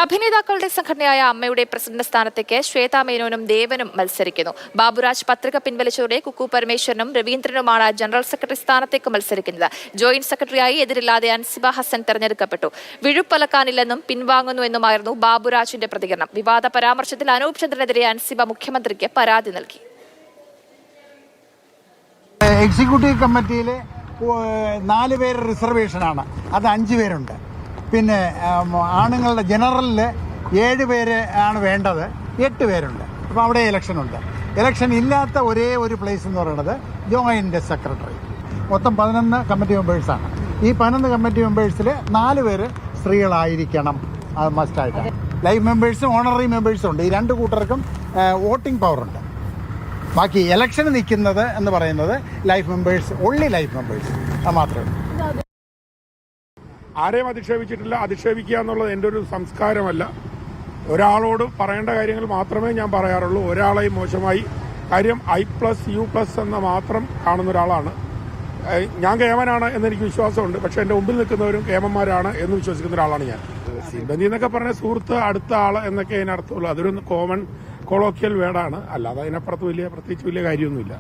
അഭിനേതാക്കളുടെ സംഘടനയായ അമ്മയുടെ പ്രസിഡന്റ് സ്ഥാനത്തേക്ക് ശ്വേതാ മേനോനും ദേവനും മത്സരിക്കുന്നു. ബാബുരാജ് പത്രിക പിൻവലിച്ചതോടെ കുക്കു പരമേശ്വരനും രവീന്ദ്രനുമാണ് ജനറൽ സെക്രട്ടറി സ്ഥാനത്തേക്ക് മത്സരിക്കുന്നത്. ജോയിന്റ് സെക്രട്ടറിയായി എതിരില്ലാതെ അൻസിബ ഹസൻ തെരഞ്ഞെടുക്കപ്പെട്ടു. വിഴുപ്പലക്കാനില്ലെന്നും പിൻവാങ്ങുന്നുവെന്നുമായിരുന്നു ബാബുരാജിന്റെ പ്രതികരണം. വിവാദ പരാമർശത്തിൽ അനൂപ് ചന്ദ്രനെതിരെ അൻസിബ മുഖ്യമന്ത്രിക്ക് പരാതി നൽകി. എക്സിക്യൂട്ടീവ് കമ്മിറ്റിയിൽ 4 പേര് റിസർവേഷനാണ്, അത് 5 പേരുണ്ട്. പിന്നെ ആണുങ്ങളുടെ ജനറലിൽ 7 പേര് ആണ് വേണ്ടത്, 8 പേരുണ്ട്. അപ്പോൾ അവിടെ ഇലക്ഷനുണ്ട്. ഇലക്ഷൻ ഇല്ലാത്ത ഒരേ ഒരു പ്ലേസ് എന്ന് പറയുന്നത് ജോയിന്റ് സെക്രട്ടറി. മൊത്തം 11 കമ്മിറ്റി മെമ്പേഴ്സാണ്. ഈ 11 കമ്മിറ്റി മെമ്പേഴ്സിൽ 4 പേര് സ്ത്രീകളായിരിക്കണം, അത് മസ്റ്റായിട്ട്. ലൈഫ് മെമ്പേഴ്സും ഓണററി മെമ്പേഴ്സും ഉണ്ട്. ഈ 2 കൂട്ടർക്കും വോട്ടിംഗ് പവറുണ്ട്. ബാക്കി ഇലക്ഷന് നിൽക്കുന്നത് എന്ന് പറയുന്നത് life members, only life members, അത് മാത്രമേ ഉള്ളൂ. ആരെയും അധിക്ഷേപിച്ചിട്ടില്ല. അധിക്ഷേപിക്കുക എന്നുള്ളത് എൻ്റെ ഒരു സംസ്കാരമല്ല. ഒരാളോട് പറയേണ്ട കാര്യങ്ങൾ മാത്രമേ ഞാൻ പറയാറുള്ളൂ. ഒരാളെയും മോശമായി കാര്യം I+U+ എന്ന മാത്രം കാണുന്ന ഒരാളാണ് ഞാൻ. കേമനാണ് എന്നെനിക്ക് വിശ്വാസമുണ്ട്. പക്ഷെ എൻ്റെ മുമ്പിൽ നിൽക്കുന്നവരും കേമന്മാരാണ് എന്ന് വിശ്വസിക്കുന്ന ഒരാളാണ് ഞാൻ. സിബന്ധി എന്നൊക്കെ പറഞ്ഞ സുഹൃത്ത്, അടുത്ത ആള് എന്നൊക്കെ അതിനർത്ഥമുള്ളൂ. അതൊരു കോമൺ കൊളോക്കിയൽ വേർഡാണ്. അല്ലാതെ അതിനപ്പുറത്ത് പ്രത്യേകിച്ച് വലിയ കാര്യമൊന്നുമില്ല.